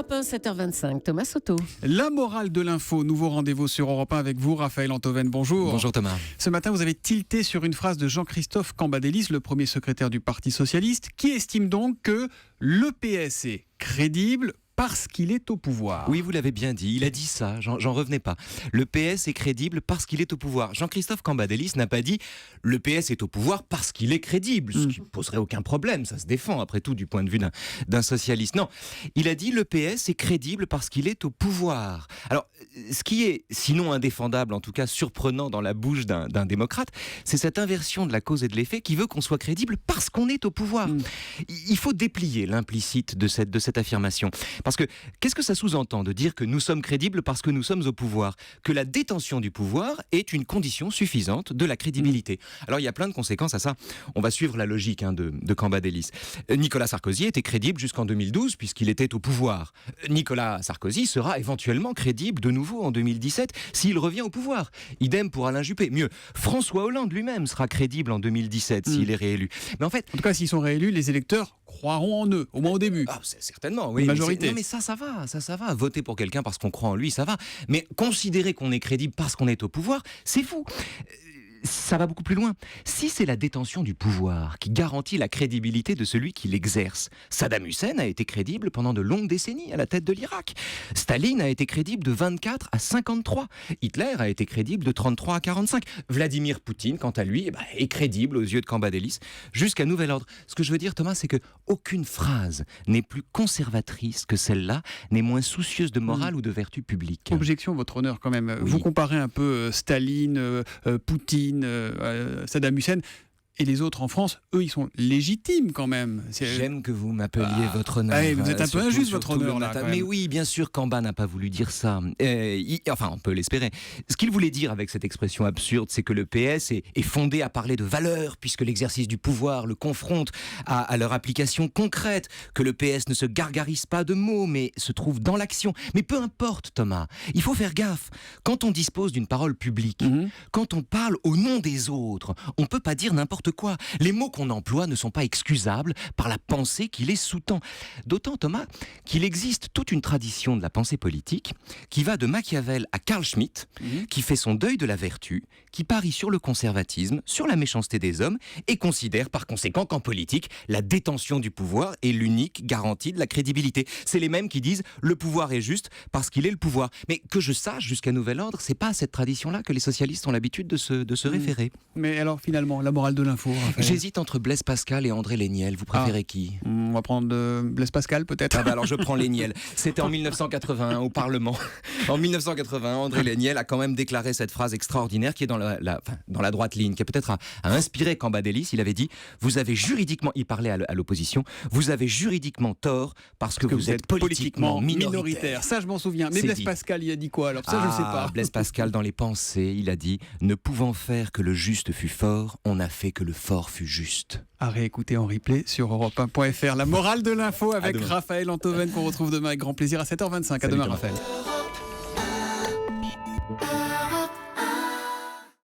Europe 1, 7h25, Thomas Soto. La morale de l'info, nouveau rendez-vous sur Europe 1 avec vous, Raphaël Antoven, bonjour. Bonjour Thomas. Ce matin, vous avez tilté sur une phrase de Jean-Christophe Cambadélis, le premier secrétaire du Parti Socialiste, qui estime donc que le PS est crédible parce qu'il est au pouvoir. Oui, vous l'avez bien dit, il a dit ça, j'en revenais pas. Le PS est crédible parce qu'il est au pouvoir. Jean-Christophe Cambadélis n'a pas dit « le PS est au pouvoir parce qu'il est crédible », ce qui ne poserait aucun problème, ça se défend après tout du point de vue d'un socialiste. Non, il a dit « le PS est crédible parce qu'il est au pouvoir ». Alors, ce qui est sinon indéfendable, en tout cas surprenant dans la bouche d'un démocrate, c'est cette inversion de la cause et de l'effet qui veut qu'on soit crédible parce qu'on est au pouvoir. Il faut déplier l'implicite de cette affirmation. Parce que, qu'est-ce que ça sous-entend de dire que nous sommes crédibles parce que nous sommes au pouvoir ? Que la détention du pouvoir est une condition suffisante de la crédibilité. Alors, il y a plein de conséquences à ça. On va suivre la logique de Cambadélis. Nicolas Sarkozy était crédible jusqu'en 2012 puisqu'il était au pouvoir. Nicolas Sarkozy sera éventuellement crédible de nouveau en 2017 s'il revient au pouvoir. Idem pour Alain Juppé. Mieux, François Hollande lui-même sera crédible en 2017 s'il est réélu. Mais en fait... En tout cas, s'ils sont réélus, les électeurs croiront en eux, au moins au début. Ah, certainement, oui. Une majorité. Non, mais ça va. Voter pour quelqu'un parce qu'on croit en lui, ça va. Mais considérer qu'on est crédible parce qu'on est au pouvoir, c'est fou. Ça va beaucoup plus loin. Si c'est la détention du pouvoir qui garantit la crédibilité de celui qui l'exerce, Saddam Hussein a été crédible pendant de longues décennies à la tête de l'Irak. Staline a été crédible de 24 à 53. Hitler a été crédible de 33 à 45. Vladimir Poutine, quant à lui, est crédible aux yeux de Cambadélis jusqu'à nouvel ordre. Ce que je veux dire, Thomas, c'est que aucune phrase n'est plus conservatrice que celle-là, n'est moins soucieuse de morale ou de vertu publique. Objection, votre honneur, quand même. Oui. Vous comparez un peu Staline, Poutine, Saddam Hussein et les autres en France, eux, ils sont légitimes quand même. J'aime que vous m'appeliez votre honneur. Vous êtes un peu injuste, votre honneur, là. Mais oui, bien sûr, Camba n'a pas voulu dire ça. Enfin, on peut l'espérer. Ce qu'il voulait dire avec cette expression absurde, c'est que le PS est fondé à parler de valeurs, puisque l'exercice du pouvoir le confronte à leur application concrète, que le PS ne se gargarise pas de mots, mais se trouve dans l'action. Mais peu importe, Thomas, il faut faire gaffe. Quand on dispose d'une parole publique, quand on parle au nom des autres, on peut pas dire n'importe quoi. Les mots qu'on emploie ne sont pas excusables par la pensée qui les sous-tend. D'autant, Thomas, qu'il existe toute une tradition de la pensée politique qui va de Machiavel à Carl Schmitt, qui fait son deuil de la vertu, qui parie sur le conservatisme, sur la méchanceté des hommes et considère par conséquent qu'en politique, la détention du pouvoir est l'unique garantie de la crédibilité. C'est les mêmes qui disent « le pouvoir est juste parce qu'il est le pouvoir ». Mais que je sache, jusqu'à nouvel ordre, c'est pas à cette tradition-là que les socialistes ont l'habitude de se référer. Mais alors, finalement, la morale de l'info, Raphaël. J'hésite entre Blaise Pascal et André Léniel. Vous préférez qui ? On va prendre Blaise Pascal, peut-être. Alors je prends Léniel. C'était en 1981 au Parlement. En 1981, André Léniel a quand même déclaré cette phrase extraordinaire qui est dans la droite ligne, qui a peut-être inspiré Cambadélis. Il avait dit « Vous avez juridiquement... » Il parlait à l'opposition. « Vous avez juridiquement tort parce que vous êtes politiquement minoritaire. » Ça, je m'en souviens. Mais Blaise Pascal, il a dit quoi alors ? Ça, je ne sais pas. Blaise Pascal, dans les pensées, il a dit « Ne pouvant faire que le juste fût fort, on a fait que le fort fut juste. » À réécouter en replay sur europe1.fr. La morale de l'info avec Raphaël Antoven qu'on retrouve demain avec grand plaisir à 7h25. À demain, Raphaël.